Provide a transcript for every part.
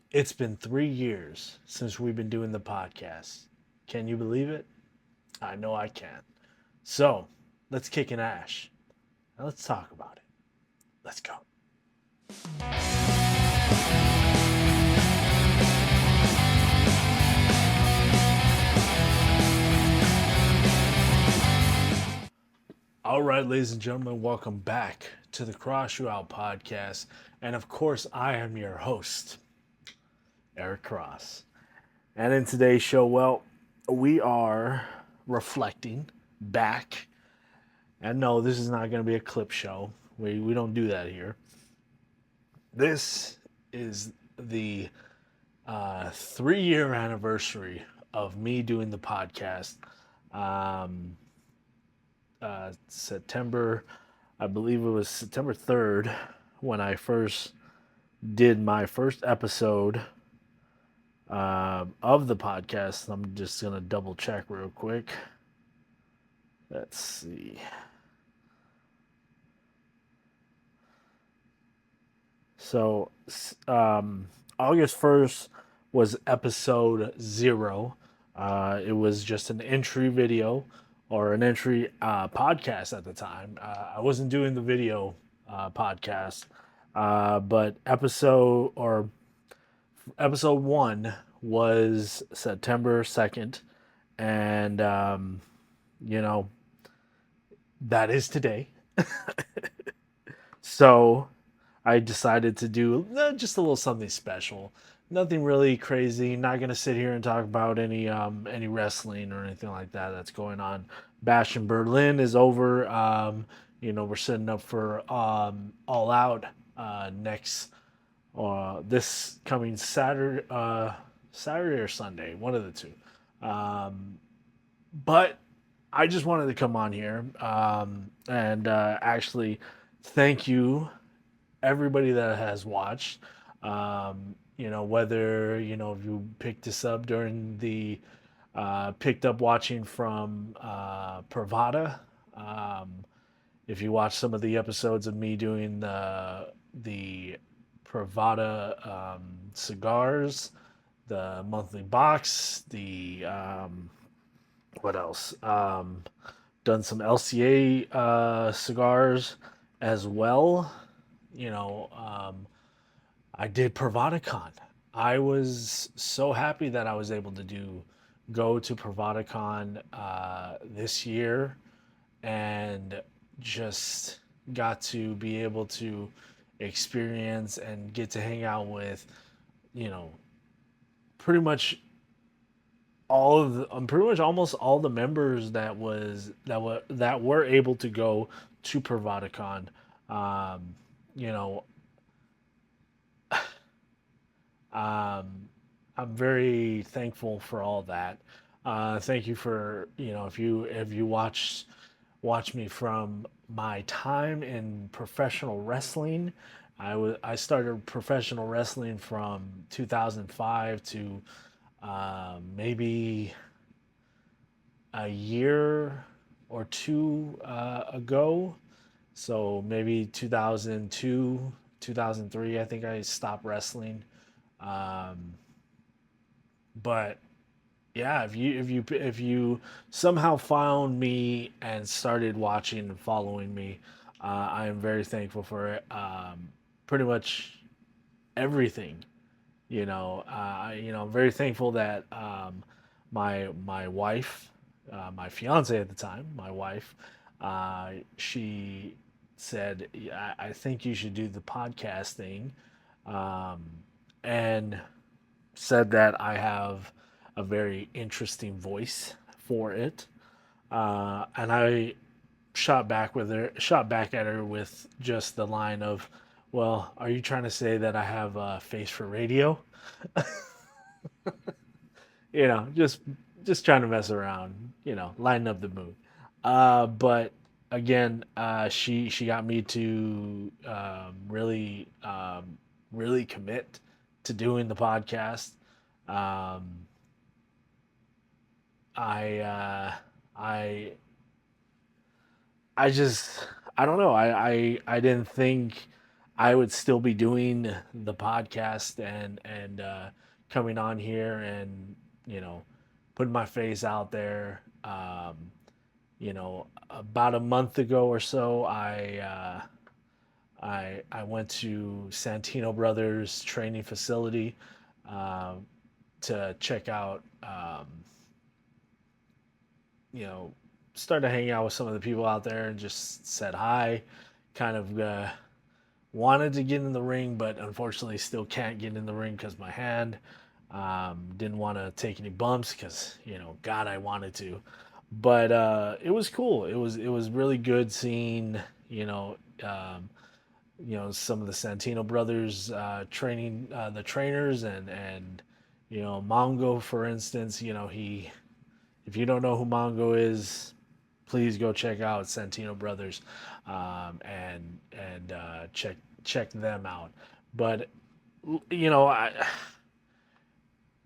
It's been 3 years since we've been doing the podcast. Can you believe it? I know I can. So, let's kick an ash and let's talk about it. Let's go. All right, ladies and gentlemen, welcome back to the Cross You Out podcast. And of course, I am your host, Eric Cross. And in today's show, we are reflecting back. And no, this is not going to be a clip show. We don't do that here. This is the 3 year anniversary of me doing the podcast. Um, September, I believe it was September 3rd when I first did my first episode of the podcast. I'm just going to double check real quick. Let's see. So, August 1st was episode 0. It was just an entry video or an entry podcast at the time. I wasn't doing the video podcast, but episode 1 was September 2nd. And, you know, that is today. So I decided to do just a little something special. Nothing really crazy. Not gonna sit here and talk about any wrestling or anything like that that's going on. Bash in Berlin is over. We're setting up for All Out next this coming Saturday or Sunday, one of the two. But I just wanted to come on here and actually thank you everybody that has watched. Whether if you picked this up during the picked up watching from Pravada. If you watch some of the episodes of me doing the Pravada cigars, the monthly box, the what else? Done some LCA cigars as well. You know, I did PravadaCon. I was so happy that I was able to go to PravadaCon this year and just got to be able to experience and get to hang out with, you know, pretty much pretty much almost all the members that were able to go to PravadaCon. Um, you know, Um, I'm very thankful for all that. Thank you for if you watch me from my time in professional wrestling. I started professional wrestling from 2005 to maybe a year or two ago. So maybe 2002, 2003. I think I stopped wrestling. Um, but yeah, if you somehow found me and started watching and following me, I am very thankful for it. Pretty much everything, I'm very thankful that my wife, my fiance at the time, my wife, she said, I think you should do the podcast thing, um, and said that I have a very interesting voice for it. And I shot back at her with just the line of, "Well, are you trying to say that I have a face for radio?" Just trying to mess around, lighten up the mood. But again, she got me to really commit to doing the podcast. Um, I I I just I don't know. I didn't think I would still be doing the podcast and coming on here and you know putting my face out there. About a month ago or so, I went to Santino Brothers training facility uh, to check out. You know, started hanging out with some of the people out there and just said hi. Kind of wanted to get in the ring, but unfortunately still can't get in the ring because my hand. Didn't want to take any bumps because God, I wanted to. But it was cool. It was really good seeing you know um, some of the Santino brothers training the trainers and Mongo, for instance. He if you don't know who Mongo is, please go check out Santino Brothers, and check them out. But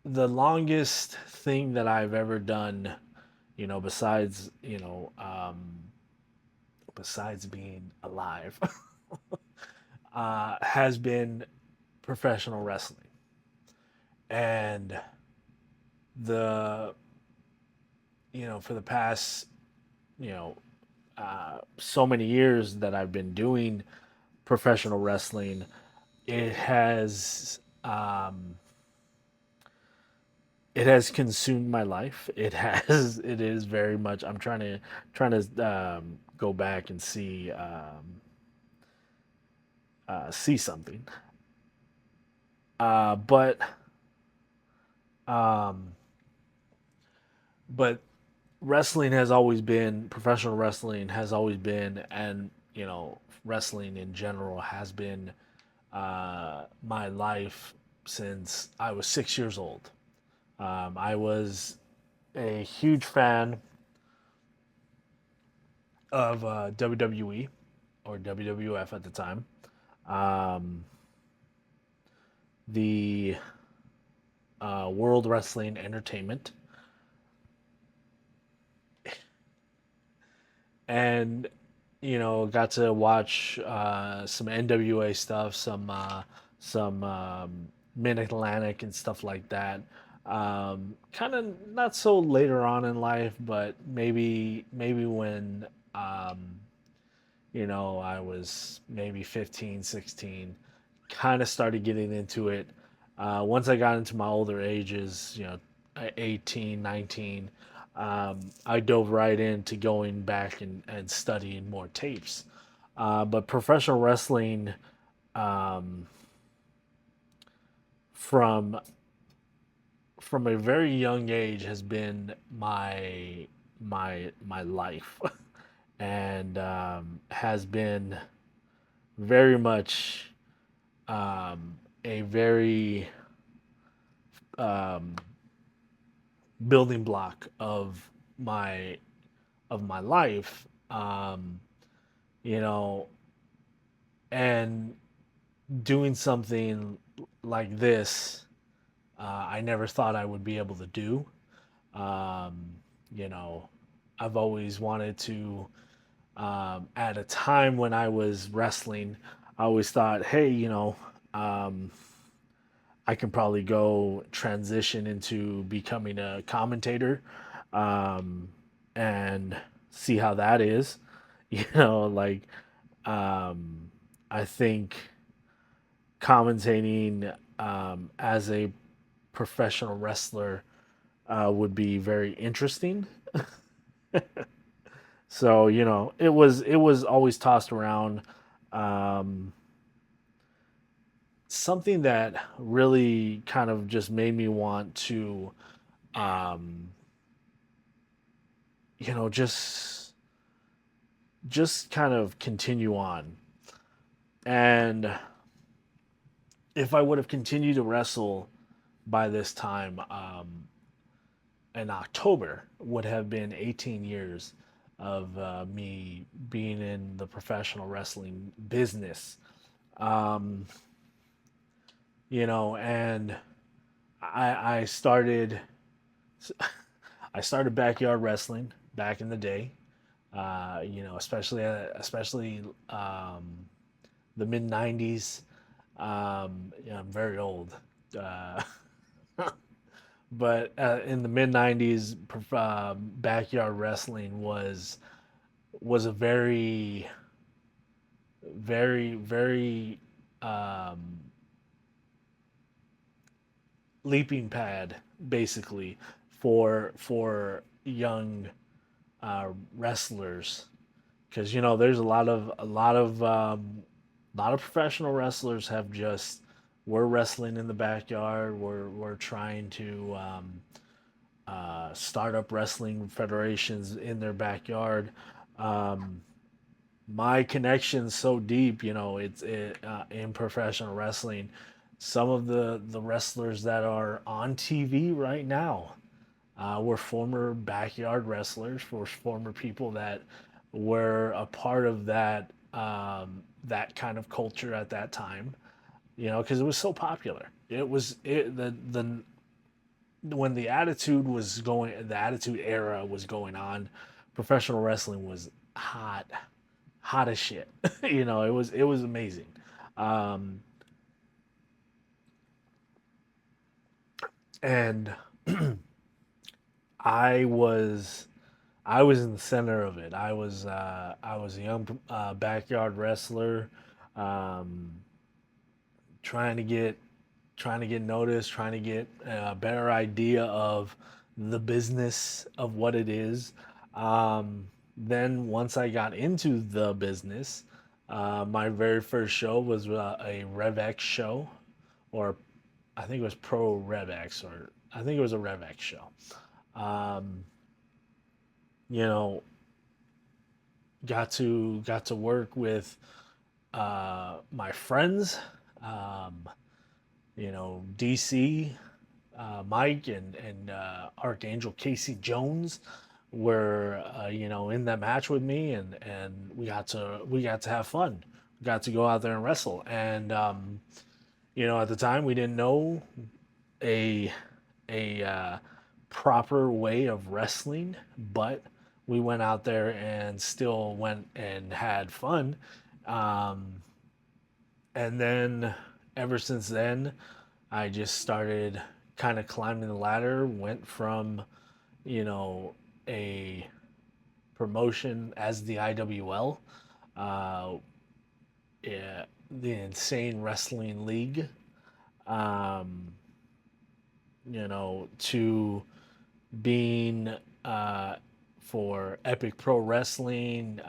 the longest thing that I've ever done, besides besides being alive, has been professional wrestling, and the for the past you know so many years that I've been doing professional wrestling, it has it has consumed my life. It is very much. I'm trying to go back and see something. But um, but wrestling has always been professional wrestling has always been, and wrestling in general has been my life since I was 6 years old. I was a huge fan of WWE or WWF at the time. Um, the World Wrestling Entertainment, and got to watch some NWA stuff, some Mid Atlantic and stuff like that. Kind of not so later on in life, but maybe when I was maybe 15, 16, kind of started getting into it. Once I got into my older ages, 18, 19, I dove right into going back and studying more tapes. But professional wrestling, um, from from a very young age, has been my life, and has been very much a very um, building block my my life. You know, and doing something like this, I never thought I would be able to do. Um, you know, I've always wanted to. At a time when I was wrestling, I always thought, hey, um, I can probably go transition into becoming a commentator, um, and see how that is. Like, um, I think commentating as a professional wrestler would be very interesting. So it was always tossed around. Um, Something that really kind of just made me want to, um, you know, just kind of continue on. And if I would have continued to wrestle by this time, in October, would have been 18 years of me being in the professional wrestling business. Um, and I started I started backyard wrestling back in the day. Especially the mid '90s. Yeah, I'm very old. Uh, but in the mid '90s, backyard wrestling was a very um, leaping pad, basically, for young wrestlers, because there's a lot of professional wrestlers have just we're wrestling in the backyard. We're trying to start up wrestling federations in their backyard. Um, my connection's so deep, in professional wrestling. Some of the wrestlers that are on TV right now were former backyard wrestlers, were former people that were a part of that kind of culture at that time. Because it was so popular. It was it the when the attitude era was going on, professional wrestling was hot, hot as shit. It was amazing. Um, and I was I was in the center of it. I was a young backyard wrestler, um, trying to get trying to get noticed, trying to get a better idea of the business of what it is. Then once I got into the business, my very first show was a RevX show, or I think it was Pro RevX, or I think it was a RevX show. Um, you know, got to work with my friends, um, DC, Mike and Archangel Casey Jones were in that match with me, and we got to have fun. We got to go out there and wrestle, and at the time we didn't know a a proper way of wrestling, but we went out there and still went and had fun. Um, and then ever since then, I just started kind of climbing the ladder, went from, you know, a promotion as the IWL, uh, yeah, the Insane Wrestling League, um, to being for Epic Pro Wrestling,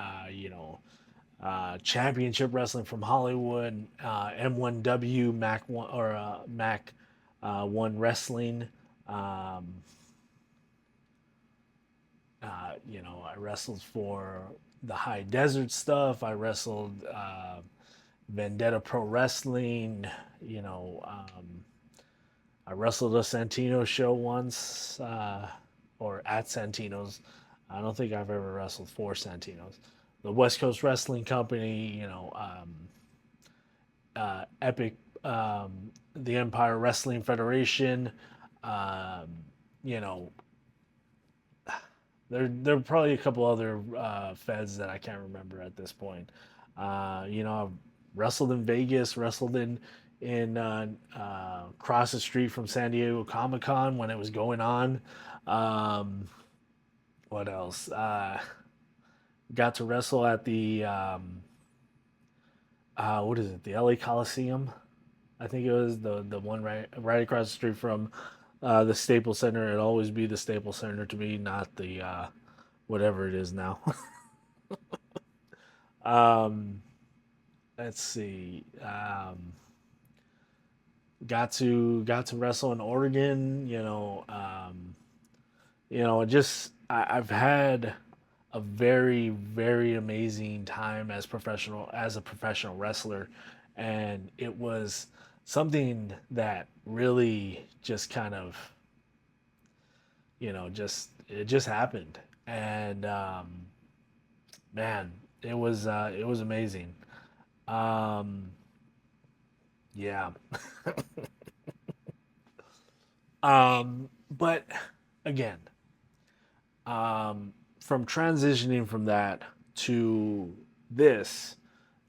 Championship Wrestling from Hollywood, M1W, Mac One or Mac One Wrestling. Um, I wrestled for the High Desert stuff. I wrestled Vendetta Pro Wrestling. I wrestled a Santino show once, or at Santino's. I don't think I've ever wrestled for Santino's. The West Coast Wrestling Company, Epic, the Empire Wrestling Federation. Um, you know, there are probably a couple other feds that I can't remember at this point. I've wrestled in Vegas, wrestled in across the street from San Diego Comic Con when it was going on. Um, what else? Got to wrestle at the what is it? The LA Coliseum. I think it was the one right across the street from the Staples Center. It'll always be the Staples Center to me, not the whatever it is now. um, let's see. Got to wrestle in Oregon. Just I've had a very very amazing time as a professional wrestler, and it was something that really just kind of just it just happened, and man, it was amazing. Um, yeah. But again, from transitioning from that to this,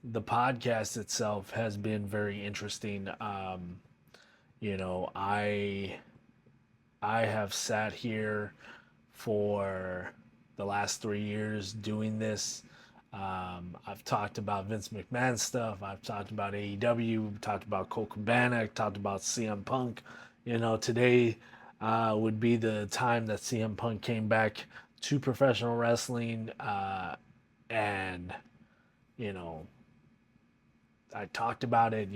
the podcast itself has been very interesting. You know, I have sat here for the last 3 years doing this. I've talked about Vince McMahon stuff. I've talked about AEW. Talked about Cole Cabana. Talked about CM Punk. You know, today would be the time that CM Punk came back to professional wrestling, and you know, I talked about it.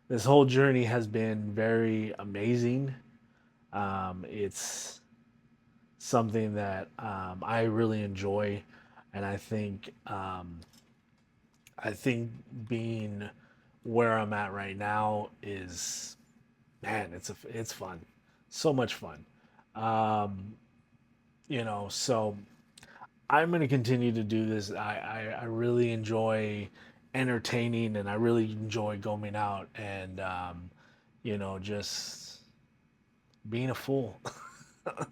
This whole journey has been very amazing. It's something that I really enjoy, and I think being where I'm at right now is, man, it's fun, so much fun. Um, so I'm gonna continue to do this. I really enjoy entertaining, and I really enjoy going out and just being a fool.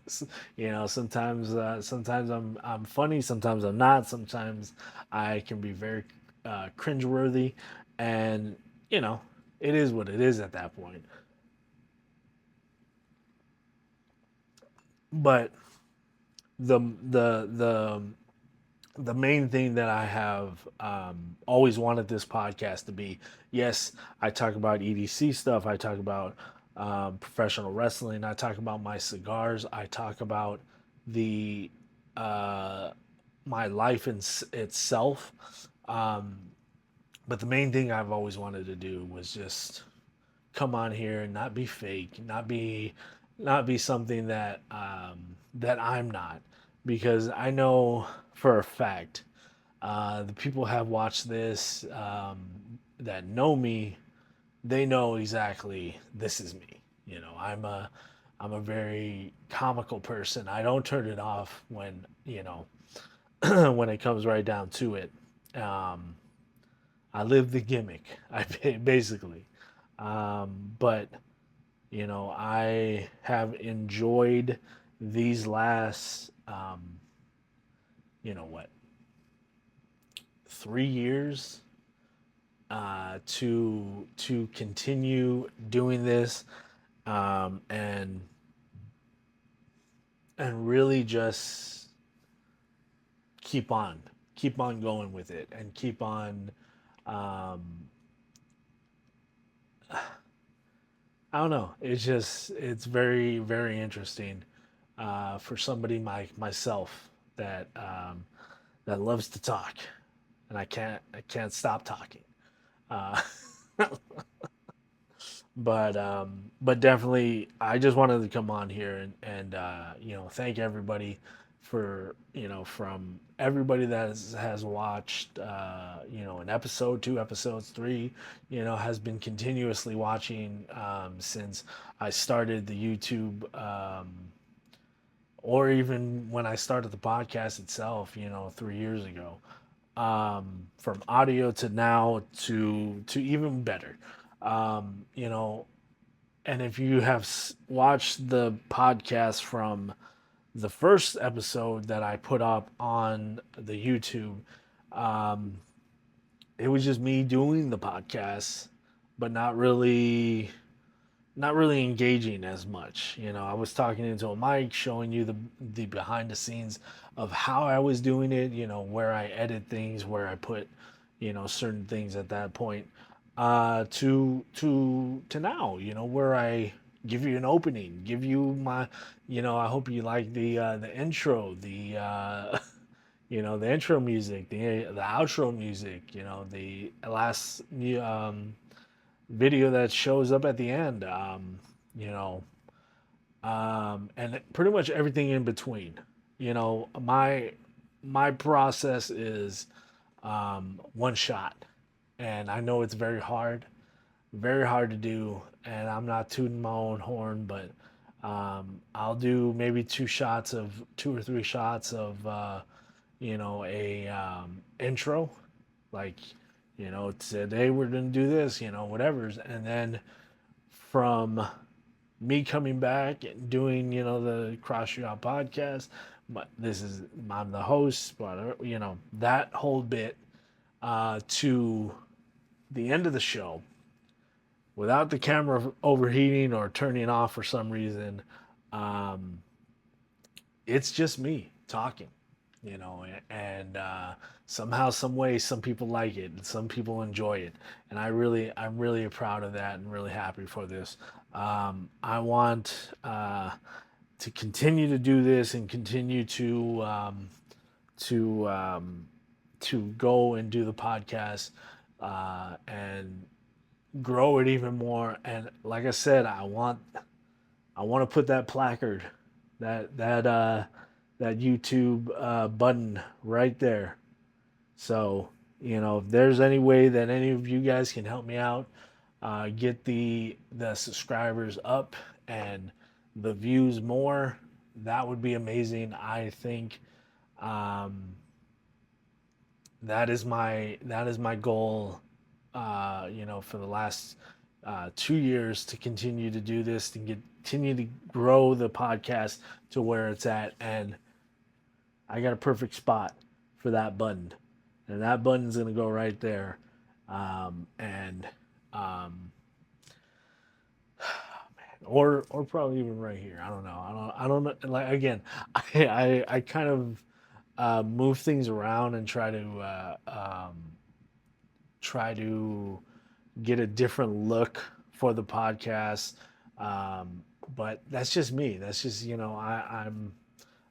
Sometimes I'm funny, sometimes I'm not, sometimes I can be very cringeworthy, and you know, it is what it is at that point. But the the the the main thing that I have always wanted this podcast to be, yes, I talk about EDC stuff, I talk about professional wrestling, I talk about my cigars, I talk about the uh, my life itself. Um, but the main thing I've always wanted to do was just come on here and not be fake, not be something that I'm not, because I know for a fact the people have watched this that know me. They know exactly this is me. I'm a very comical person. I don't turn it off when when it comes right down to it. Um, I live the gimmick. I basically, but I have enjoyed these last, what, 3 years to continue doing this, and really just keep on keep on going with it and keep on. Um, I don't know. It's very very interesting for somebody myself that loves to talk, and I can't stop talking. Uh, but definitely, I just wanted to come on here and thank everybody for from everybody that has watched an episode, 2 episodes, three, has been continuously watching since I started the YouTube, or even when I started the podcast itself, 3 years ago. From audio to now to even better. Um, you know, and if you have watched the podcast from the first episode that I put up on the YouTube, um, it was just me doing the podcast, but not really engaging as much. I was talking into a mic, showing you the behind the scenes of how I was doing it. Where I edit things, where I put, certain things at that point. To now, where I give you an opening, give you my, I hope you like the intro, the intro music, the outro music, the last video that shows up at the end, you know, and pretty much everything in between. My process is one shot, and I know it's very hard to do, and I'm not tooting my own horn, but I'll do maybe two or three shots of a intro, like today we're gonna do this, whatever's, and then from me coming back and doing the Cross You Out podcast, but I'm the host, but that whole bit, to the end of the show without the camera overheating or turning off for some reason, um, it's just me talking, and somehow, some way, some people like it and some people enjoy it, and I'm really proud of that and really happy for this. I want to continue to do this and continue to to go and do the podcast and grow it even more. And like I said, I want to put that placard, that that YouTube button right there. So if there's any way that any of you guys can help me out, get the subscribers up and the views more, that would be amazing. I think um, that is my goal. For the last 2 years to continue to do this, to continue to grow the podcast to where it's at, and I got a perfect spot for that button, and that button's gonna go right there, and um, or probably even right here. I don't know. I don't know. Like again, I kind of move things around and try to get a different look for the podcast. Um, but that's just me. That's just I'm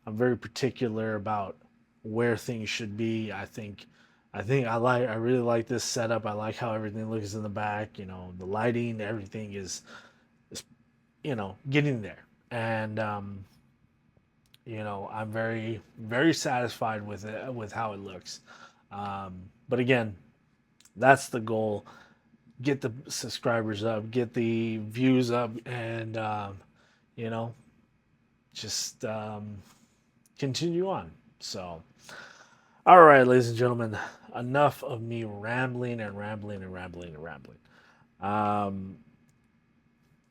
very particular about where things should be. I really like this setup. I like how everything looks in the back. The lighting, everything is getting there, and I'm very very satisfied with it, with how it looks. But again, that's the goal: get the subscribers up, get the views up, and you know, just continue on. So, all right, ladies and gentlemen, enough of me rambling and rambling and rambling and rambling. Um,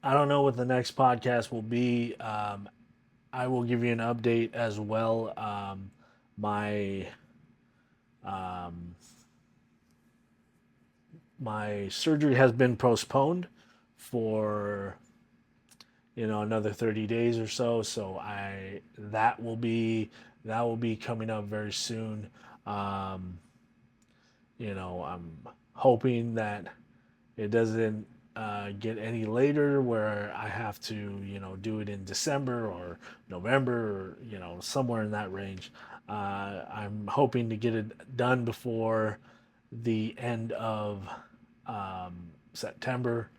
I don't know what the next podcast will be. I will give you an update as well. My um, my surgery has been postponed for another 30 days or so, so I that will be coming up very soon. um, I'm hoping that it doesn't get any later where I have to do it in December or November, or somewhere in that range. I'm hoping to get it done before the end of September,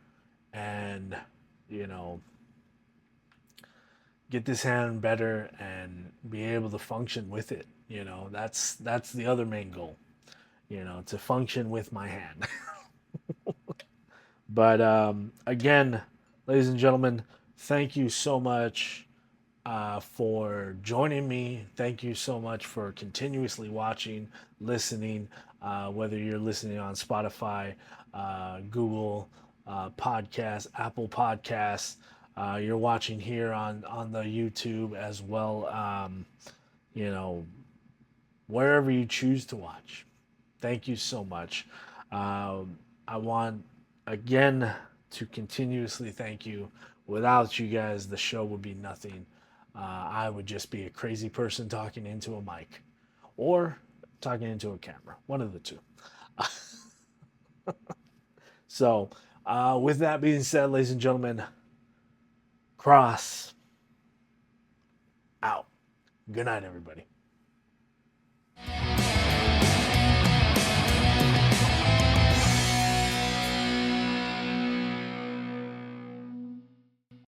and you know get this hand better and be able to function with it. That's the other main goal. To function with my hand. But again, ladies and gentlemen, thank you so much for joining me. Thank you so much for continuously watching, listening, whether you're listening on Spotify, Google Podcasts, Apple Podcasts, you're watching here on the YouTube as well. You know, Wherever you choose to watch. Thank you so much. I want again to continuously thank you. Without you guys, the show would be nothing. I would just be a crazy person talking into a mic or talking into a camera, one of the two. So, with that being said, ladies and gentlemen, cross out. Good night, everybody.